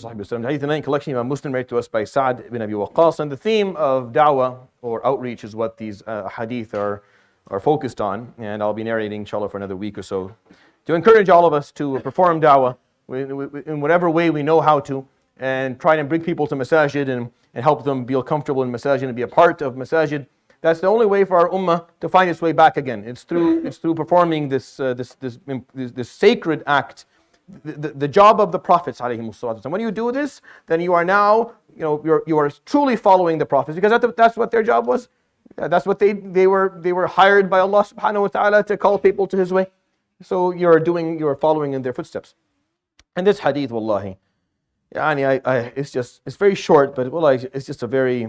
Hadith 9 collection Imam Muslim read to us by Sa'd ibn Abi Waqaas, and the theme of da'wah or outreach is what these hadith are focused on, and I'll be narrating inshallah for another week or so to encourage all of us to perform da'wah in whatever way we know how to, and try and bring people to masajid and help them feel comfortable in masajid and be a part of masajid. That's the only way for our ummah to find its way back again. It's through performing this sacred act. The job of the prophets, ﷺ. When you do this, then you are now, you are truly following the prophets, because that's what their job was. That's what they were hired by Allah subhanahu wa ta'ala to call people to His way. So you are following in their footsteps. And this hadith, wallahi, it's very short, but wallahi, it's just a very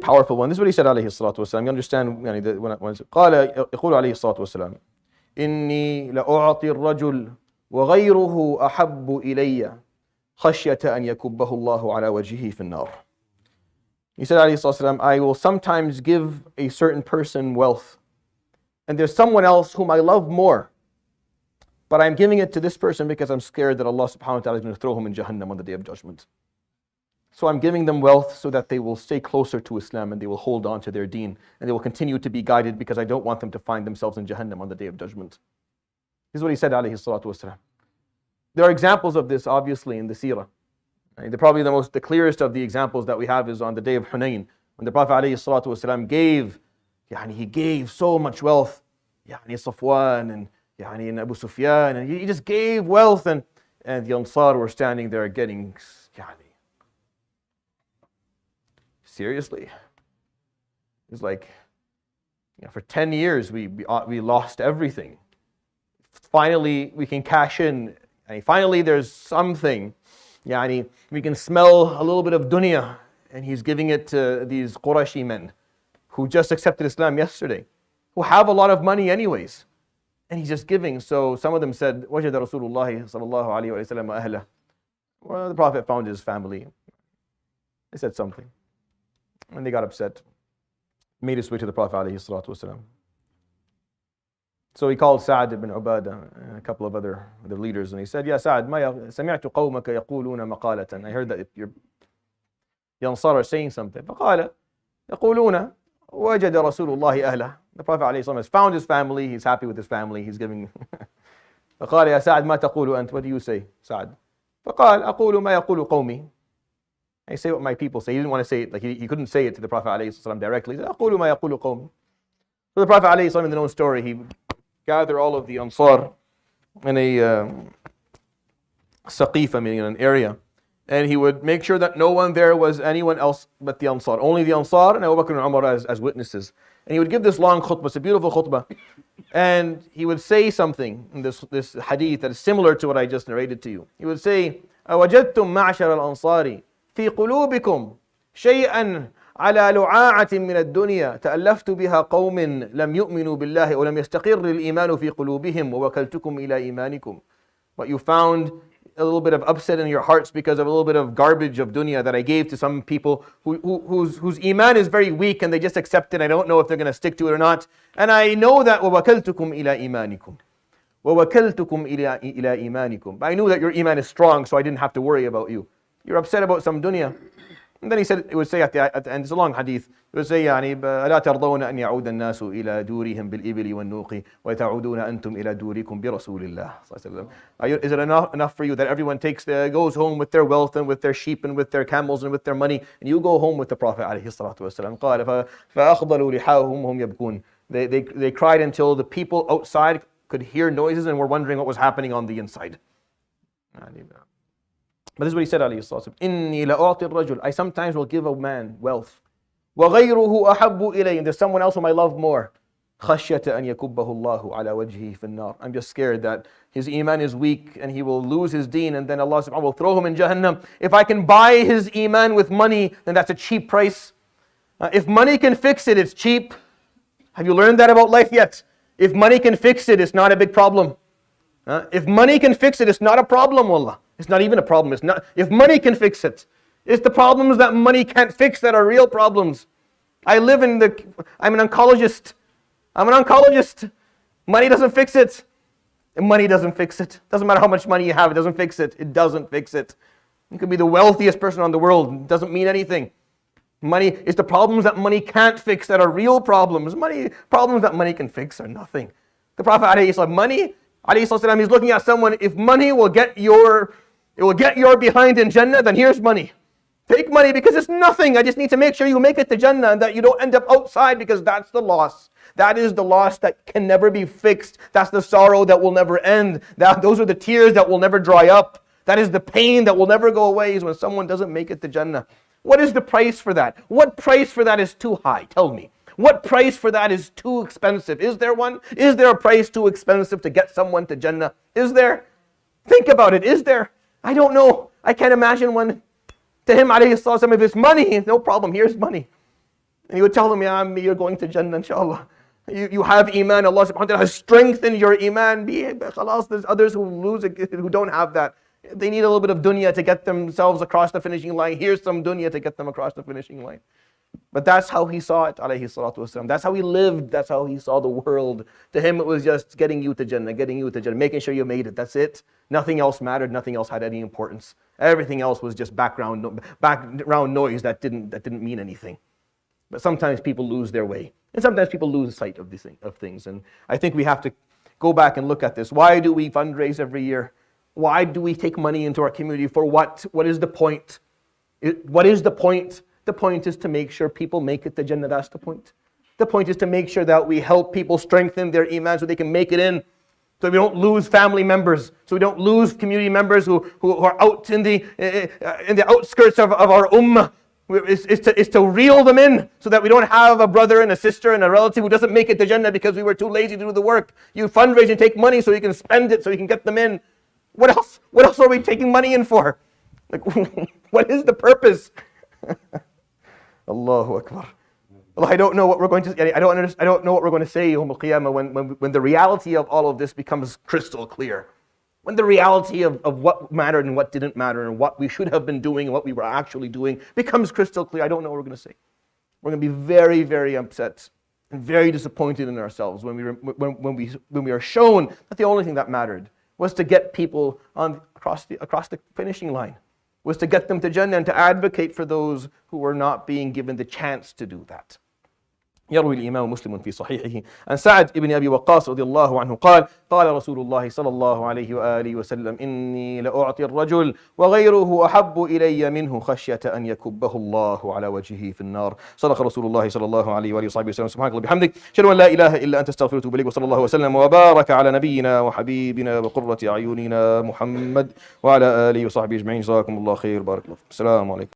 powerful one. This is what he said, عليه الصلاة والسلام. You understand when قال يقول عليه الصلاة والسلام إني لأعطي الرجل وغيره أحب إلي خشية أن يكبه الله على وجهه في النار. He said, عليه الصلاة والسلام, I will sometimes give a certain person wealth, and there's someone else whom I love more, but I'm giving it to this person because I'm scared that Allah subhanahu wa ta'ala is going to throw him in Jahannam on the Day of Judgment. So I'm giving them wealth so that they will stay closer to Islam and they will hold on to their deen and they will continue to be guided, because I don't want them to find themselves in Jahannam on the Day of Judgment. This is what he said, alayhi salatu wasalam. There are examples of this, obviously, in the seerah. Probably the clearest of the examples that we have is on the day of Hunayn, when the Prophet alayhi salatu wasalam he gave so much wealth, Safwan and Abu Sufyan, and he just gave wealth, and the Ansar were standing there getting, seriously? It's like, for 10 years we lost everything. Finally we can cash in, and finally there's something. We can smell a little bit of dunya, and he's giving it to these Qurashi men who just accepted Islam yesterday, who have a lot of money anyways, and he's just giving. So some of them said, وَجَدَ رَسُولُ اللَّهِ صَلَى اللَّهُ عَلَيْهِ وَسَلَّمَ أَهْلَهُ. Well, the Prophet found his family. They said something, and they got upset. Made his way to the Prophet alayhi salatu wasalam. So he called Sa'd ibn Ubadah and a couple of other leaders, and he said, Ya Sa'd, سمعت قومك يقولون مقالة. I heard that the Ansar are saying something. فقال يقولون وجد رسول الله أهله. The Prophet alayhi salam has found his family, he's happy with his family, he's giving. فقال يا سعد ما تقول أنت? What do you say, Sa'd? فقال أقول ما يقول قومي. I say what my people say. He didn't want to say it, like he couldn't say it to the Prophet ﷺ directly. He said, أقول ما يقول قومي. So the Prophet ﷺ, in the known story, he gathered all of the Ansar in a Saqifa, meaning in an area, and he would make sure that no one there was anyone else but the Ansar. Only the Ansar and Abu Bakr and Umar as witnesses. And he would give this long khutbah, it's a beautiful khutbah, and he would say something in this hadith that is similar to what I just narrated to you. He would say, أوجدتم معشر الأنصار في قلوبكم شيئا على لعاعة من الدنيا تألفت بها قوم لم يؤمنوا بالله ولم يستقر الإيمان في قلوبهم ووكلتكم إلى إيمانكم. But you found a little bit of upset in your hearts because of a little bit of garbage of dunya that I gave to some people whose iman is very weak, and they just accept it. I don't know if they're going to stick to it or not. And I know that ووكلتكم إلى إيمانكم. ووكلتكم إلى إيمانكم. I knew that your iman is strong, so I didn't have to worry about you. You're upset about some dunya. And then he said, it would say at the end, it's a long hadith, it would say, ألا ترضون أن يعود الناس إلى دورهم بالإبل والنوق وتعودون أنتم إلى دوركم برسول الله. Is it enough for you that everyone goes home with their wealth and with their sheep and with their camels and with their money, and you go home with the Prophet عليه الصلاة والسلام? قال فأخضلوا لحاهم وهم يبكون. They cried until the people outside could hear noises and were wondering what was happening on the inside. But this is what he said, alayhi salatu wasalam. إِنِّي لَأُعْطِي الرَّجُل. I sometimes will give a man wealth. وَغَيْرُهُ أَحَبُّ إِلَيْهِ. And there's someone else whom I love more. خشية أن يكبه الله على وجهه في النار. I'm just scared that his iman is weak and he will lose his deen, and then Allah subhanahu wa ta'ala will throw him in Jahannam. If I can buy his iman with money, then that's a cheap price. If money can fix it, it's cheap. Have you learned that about life yet? If money can fix it, it's not a big problem. If money can fix it, it's not a problem, wallah. It's not even a problem. It's not. If money can fix it, it's the problems that money can't fix that are real problems. I'm an oncologist. Money doesn't fix it. Money doesn't fix it. Doesn't matter how much money you have, it doesn't fix it. It doesn't fix it. You could be the wealthiest person on the world. It doesn't mean anything. Money is the problems that money can't fix that are real problems. Problems that money can fix are nothing. The Prophet money, he's looking at someone, if money will get your behind in Jannah, then here's money. Take money because it's nothing. I just need to make sure you make it to Jannah and that you don't end up outside, because that's the loss. That is the loss that can never be fixed. That's the sorrow that will never end. Those are the tears that will never dry up. That is the pain that will never go away, is when someone doesn't make it to Jannah. What is the price for that? What price for that is too high? Tell me. What price for that is too expensive? Is there one? Is there a price too expensive to get someone to Jannah? Is there? Think about it. Is there? I don't know. I can't imagine one. To him, alayhi if it's money, no problem, here's money. And he would tell them, Ya Ammi, you're going to Jannah, inshallah. You have iman, Allah subhanahu wa ta'ala has strengthened your iman. There's others who lose it, who don't have that. They need a little bit of dunya to get themselves across the finishing line. Here's some dunya to get them across the finishing line. But that's how he saw it, alayhi salatu wasalam. That's how he lived. That's how he saw the world. To him, it was just getting you to Jannah, making sure you made it. That's it. Nothing else mattered. Nothing else had any importance. Everything else was just background noise that didn't mean anything. But sometimes people lose their way, and sometimes people lose sight of things. And I think we have to go back and look at this. Why do we fundraise every year? Why do we take money into our community? For what? What is the point? What is the point? The point is to make sure people make it to Jannah. That's the point. The point is to make sure that we help people strengthen their iman so they can make it in. So we don't lose family members. So we don't lose community members who are out in the outskirts of our ummah. It's to reel them in so that we don't have a brother and a sister and a relative who doesn't make it to Jannah because we were too lazy to do the work. You fundraise and take money so you can spend it, so you can get them in. What else? What else are we taking money in for? Like, what is the purpose? Allahu Akbar. Well, I don't know what we're going to. I don't know what we're going to say Yawm al-Qiyamah when the reality of all of this becomes crystal clear. When the reality of what mattered and what didn't matter and what we should have been doing and what we were actually doing becomes crystal clear. I don't know what we're going to say. We're going to be very, very upset and very disappointed in ourselves when we are shown that the only thing that mattered was to get people across the finishing line, was to get them to Jannah and to advocate for those who were not being given the chance to do that. يروي الإمام مسلم في صحيحه عن سعد بن أبي وقاص رضي الله عنه قال قال رسول الله صلى الله عليه وآله وسلم إني لأعطي الرجل وغيره أحب إلي منه خشية أن يكبه الله على وجهه في النار. صدق رسول الله صلى الله عليه وآله وصحبه وسلم. سبحانك اللهم وبحمدك أشهد أن لا إله إلا أنت أستغفرك وأتوب إليك. وصلى الله وسلم وبارك على نبينا وحبيبنا وقرة أعيننا محمد وعلى آله وصحبه أجمعين. جزاكم الله خير. بارك الله فيكم. السلام عليكم.